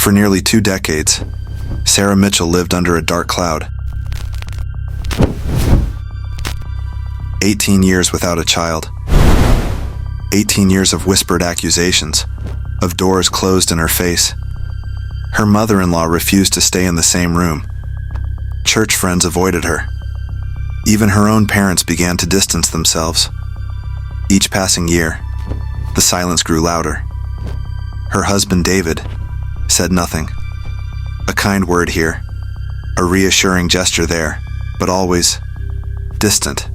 For nearly 2 decades, Sarah Mitchell lived under a dark cloud. 18 years without a child. 18 years of whispered accusations, of doors closed in her face. Her mother-in-law refused to stay in the same room. Church friends avoided her. Even her own parents began to distance themselves. Each passing year, the silence grew louder. Her husband, David, said nothing. A kind word here, a reassuring gesture there, but always distant.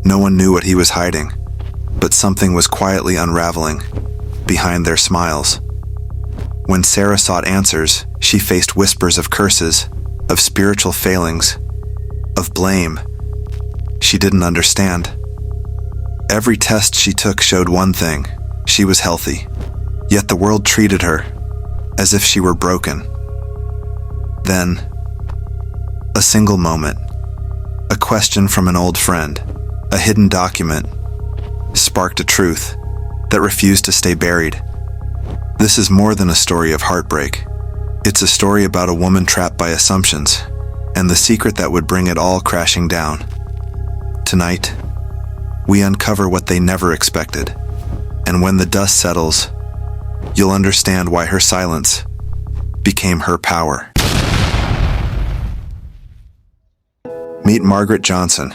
No one knew what he was hiding, but something was quietly unraveling behind their smiles. When Sarah sought answers, she faced whispers of curses, of spiritual failings, of blame. She didn't understand. Every test she took showed one thing: she was healthy. Yet the world treated her as if she were broken. Then, a single moment, a question from an old friend, a hidden document, sparked a truth that refused to stay buried. This is more than a story of heartbreak. It's a story about a woman trapped by assumptions, and the secret that would bring it all crashing down. Tonight, we uncover what they never expected, and when the dust settles, you'll understand why her silence became her power. Meet Margaret Johnson.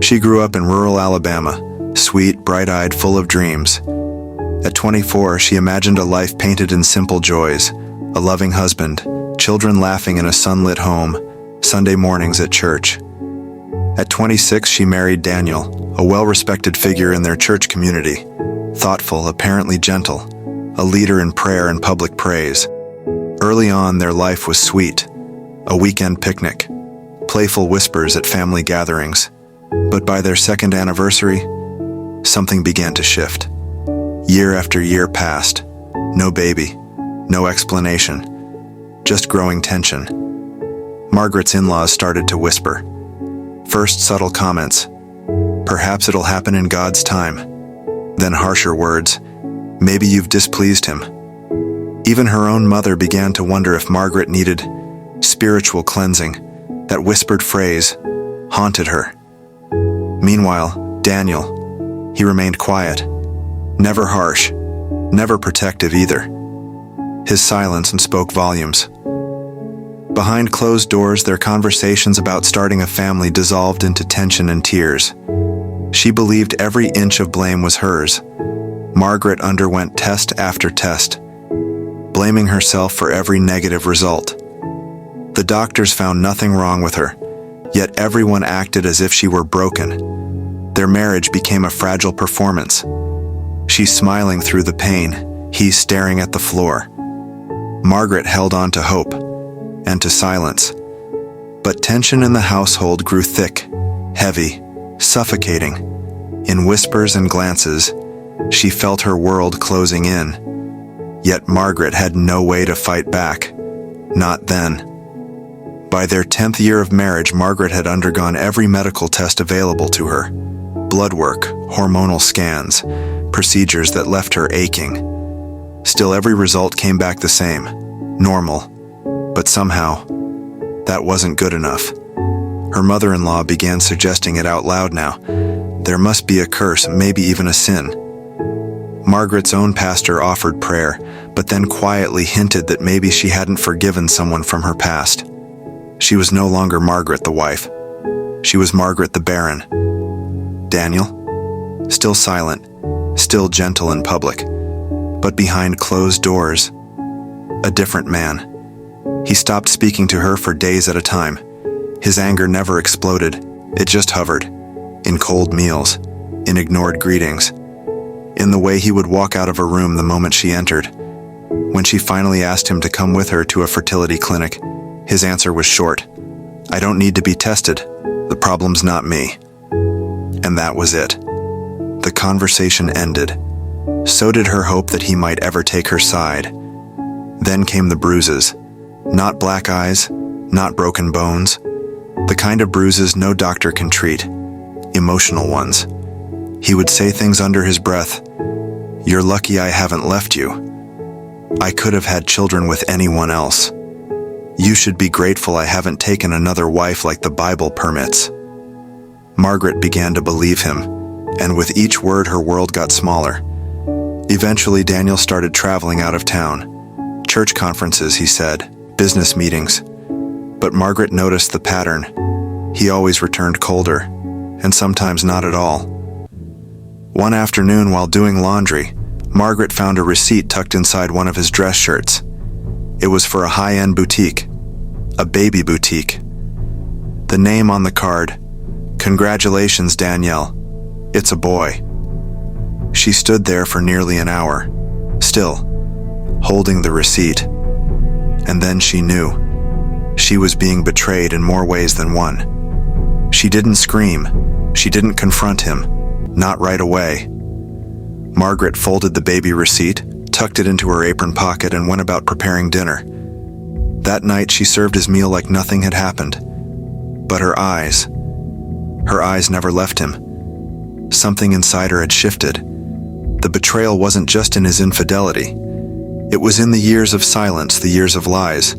She grew up in rural Alabama, sweet, bright-eyed, full of dreams. At 24, she imagined a life painted in simple joys, a loving husband, children laughing in a sunlit home, Sunday mornings at church. At 26, she married Daniel, a well-respected figure in their church community, thoughtful, apparently gentle, a leader in prayer and public praise. Early on, their life was sweet, a weekend picnic, playful whispers at family gatherings. But by their second anniversary, something began to shift. Year after year passed. No baby, no explanation, just growing tension. Margaret's in-laws started to whisper. First subtle comments, "Perhaps it'll happen in God's time." Then harsher words, "Maybe you've displeased him." Even her own mother began to wonder if Margaret needed spiritual cleansing. That whispered phrase haunted her. Meanwhile, Daniel, he remained quiet, never harsh, never protective either. His silence spoke volumes. Behind closed doors, their conversations about starting a family dissolved into tension and tears. She believed every inch of blame was hers. Margaret underwent test after test, blaming herself for every negative result. The doctors found nothing wrong with her, yet everyone acted as if she were broken. Their marriage became a fragile performance. She smiling through the pain, he staring at the floor. Margaret held on to hope and to silence. But tension in the household grew thick, heavy, suffocating. In whispers and glances, she felt her world closing in. Yet Margaret had no way to fight back. Not then. By their 10th year of marriage, Margaret had undergone every medical test available to her. Blood work, hormonal scans, procedures that left her aching. Still, every result came back the same, normal. But somehow, that wasn't good enough. Her mother-in-law began suggesting it out loud now. There must be a curse, maybe even a sin. Margaret's own pastor offered prayer, but then quietly hinted that maybe she hadn't forgiven someone from her past. She was no longer Margaret the wife. She was Margaret the barren. Daniel? Still silent, still gentle in public, but behind closed doors, a different man. He stopped speaking to her for days at a time. His anger never exploded, it just hovered, in cold meals, in ignored greetings, in the way he would walk out of a room the moment she entered. When she finally asked him to come with her to a fertility clinic, his answer was short. "I don't need to be tested. The problem's not me." And that was it. The conversation ended. So did her hope that he might ever take her side. Then came the bruises. Not black eyes, not broken bones. The kind of bruises no doctor can treat. Emotional ones. He would say things under his breath. "You're lucky I haven't left you." I could have had children with anyone else. You should be grateful I haven't taken another wife like the Bible permits." Margaret began to believe him, and with each word her world got smaller. Eventually Daniel started traveling out of town. Church conferences, he said, business meetings. But Margaret noticed the pattern. He always returned colder, and sometimes not at all. One afternoon while doing laundry, Margaret found a receipt tucked inside one of his dress shirts. It was for a high-end boutique, a baby boutique. The name on the card, "Congratulations, Danielle. It's a boy." She stood there for nearly an hour, still, holding the receipt. And then she knew. She was being betrayed in more ways than one. She didn't scream. She didn't confront him. Not right away. Margaret folded the baby receipt, tucked it into her apron pocket, and went about preparing dinner. That night she served his meal like nothing had happened. But her eyes never left him. Something inside her had shifted. The betrayal wasn't just in his infidelity. It was in the years of silence, the years of lies.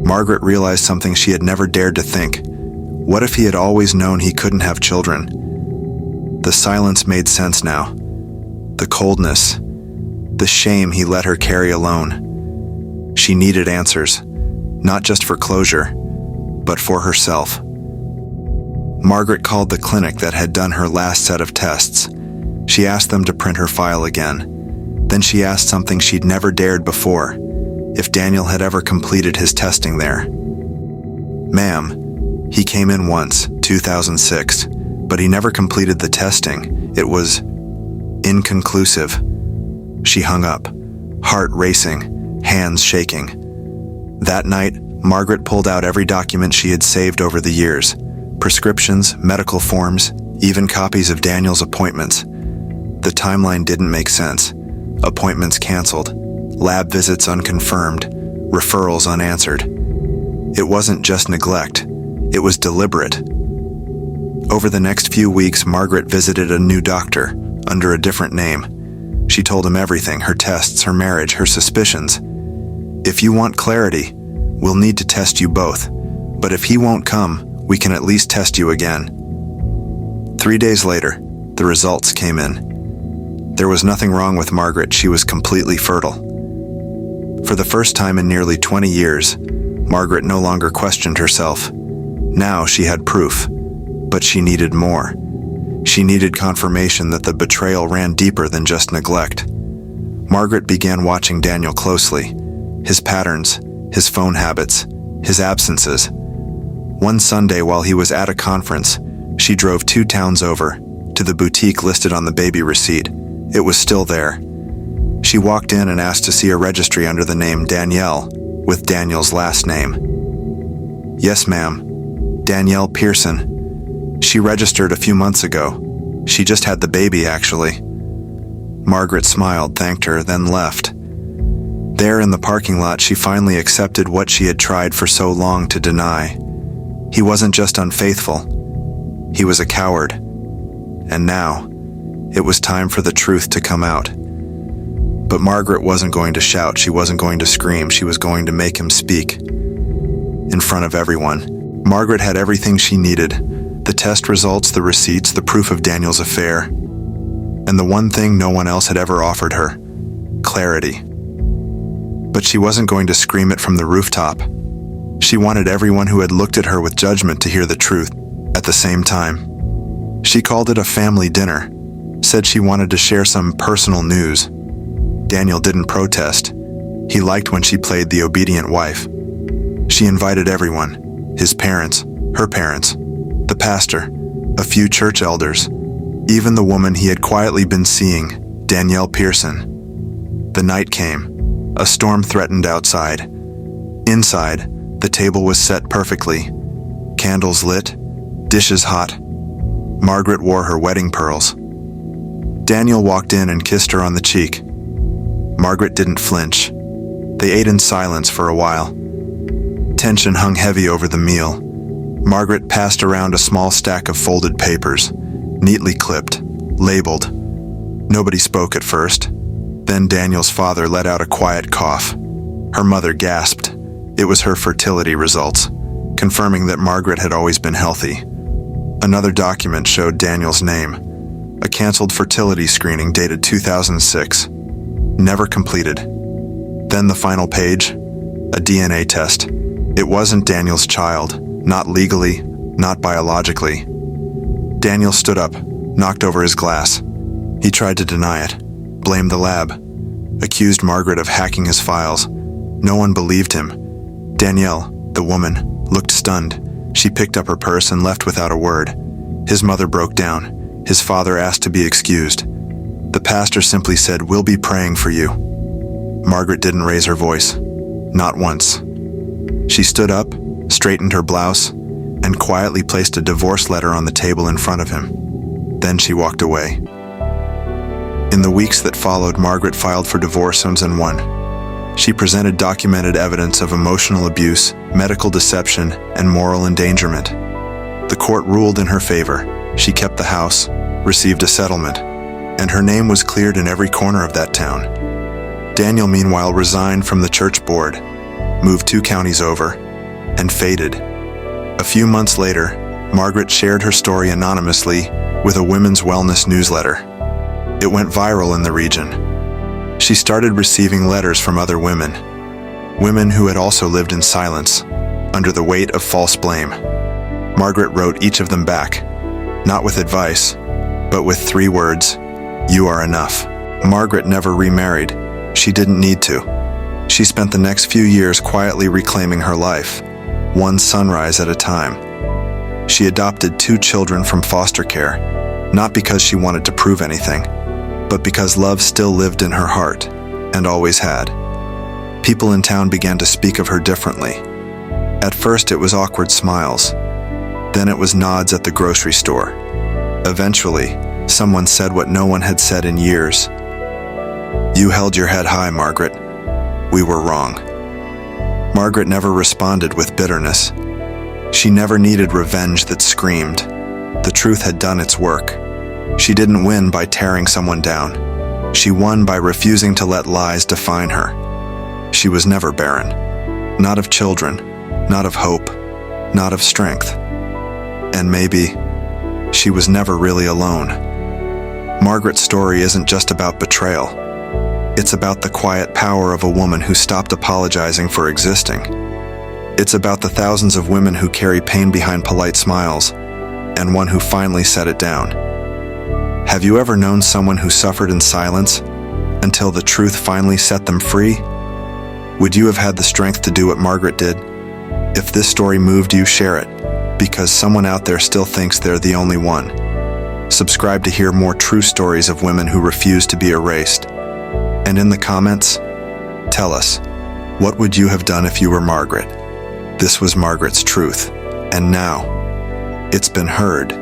Margaret realized something she had never dared to think. What if he had always known he couldn't have children? The silence made sense now. The coldness, the shame he let her carry alone. She needed answers, not just for closure, but for herself. Margaret called the clinic that had done her last set of tests. She asked them to print her file again. Then she asked something she'd never dared before, if Daniel had ever completed his testing there. "Ma'am, he came in once, 2006, but he never completed the testing. It was inconclusive." She hung up, heart racing, hands shaking. That night, Margaret pulled out every document she had saved over the years. Prescriptions, medical forms, even copies of Daniel's appointments. The timeline didn't make sense. Appointments canceled, lab visits unconfirmed, referrals unanswered. It wasn't just neglect, it was deliberate. Over the next few weeks, Margaret visited a new doctor, under a different name. She told him everything, her tests, her marriage, her suspicions. "If you want clarity, we'll need to test you both. But if he won't come, we can at least test you again." 3 days later, the results came in. There was nothing wrong with Margaret. She was completely fertile. For the first time in nearly 20 years, Margaret no longer questioned herself. Now she had proof, but she needed more. She needed confirmation that the betrayal ran deeper than just neglect. Margaret began watching Daniel closely, his patterns, his phone habits, his absences. One Sunday while he was at a conference, she drove 2 towns over, to the boutique listed on the baby receipt. It was still there. She walked in and asked to see a registry under the name Danielle, with Daniel's last name. "Yes, ma'am. Danielle Pearson. She registered a few months ago. She just had the baby, actually." Margaret smiled, thanked her, then left. There in the parking lot, she finally accepted what she had tried for so long to deny. He wasn't just unfaithful. He was a coward. And now, it was time for the truth to come out. But Margaret wasn't going to shout, she wasn't going to scream, she was going to make him speak. In front of everyone. Margaret had everything she needed. The test results, the receipts, the proof of Daniel's affair. And the one thing no one else had ever offered her, clarity. But she wasn't going to scream it from the rooftop. She wanted everyone who had looked at her with judgment to hear the truth at the same time. She called it a family dinner, said she wanted to share some personal news. Daniel didn't protest. He liked when she played the obedient wife. She invited everyone, his parents, her parents, the pastor, a few church elders, even the woman he had quietly been seeing, Danielle Pearson. The night came. A storm threatened outside. Inside, the table was set perfectly. Candles lit, dishes hot. Margaret wore her wedding pearls. Daniel walked in and kissed her on the cheek. Margaret didn't flinch. They ate in silence for a while. Tension hung heavy over the meal. Margaret passed around a small stack of folded papers, neatly clipped, labeled. Nobody spoke at first. Then Daniel's father let out a quiet cough. Her mother gasped. It was her fertility results, confirming that Margaret had always been healthy. Another document showed Daniel's name, a canceled fertility screening dated 2006. Never completed. Then the final page, a DNA test. It wasn't Daniel's child, not legally, not biologically. Daniel stood up, knocked over his glass. He tried to deny it, blamed the lab, accused Margaret of hacking his files. No one believed him. Danielle, the woman, looked stunned. She picked up her purse and left without a word. His mother broke down. His father asked to be excused. The pastor simply said, "We'll be praying for you." Margaret didn't raise her voice. Not once. She stood up, straightened her blouse, and quietly placed a divorce letter on the table in front of him. Then she walked away. In the weeks that followed, Margaret filed for divorce and won. She presented documented evidence of emotional abuse, medical deception, and moral endangerment. The court ruled in her favor. She kept the house, received a settlement, and her name was cleared in every corner of that town. Daniel, meanwhile, resigned from the church board, moved 2 counties over, and faded. A few months later, Margaret shared her story anonymously with a women's wellness newsletter. It went viral in the region. She started receiving letters from other women who had also lived in silence, under the weight of false blame. Margaret wrote each of them back, not with advice, but with 3 words: "You are enough." Margaret never remarried. She didn't need to. She spent the next few years quietly reclaiming her life, one sunrise at a time. She adopted 2 children from foster care, not because she wanted to prove anything, but because love still lived in her heart, and always had. People in town began to speak of her differently. At first it was awkward smiles. Then it was nods at the grocery store. Eventually, someone said what no one had said in years. "You held your head high, Margaret. We were wrong." Margaret never responded with bitterness. She never needed revenge that screamed. The truth had done its work. She didn't win by tearing someone down. She won by refusing to let lies define her. She was never barren. Not of children, not of hope, not of strength. And maybe she was never really alone. Margaret's story isn't just about betrayal. It's about the quiet power of a woman who stopped apologizing for existing. It's about the thousands of women who carry pain behind polite smiles, and one who finally set it down. Have you ever known someone who suffered in silence until the truth finally set them free? Would you have had the strength to do what Margaret did? If this story moved you, share it, because someone out there still thinks they're the only one. Subscribe to hear more true stories of women who refuse to be erased. And in the comments, tell us, what would you have done if you were Margaret? This was Margaret's truth, and now it's been heard.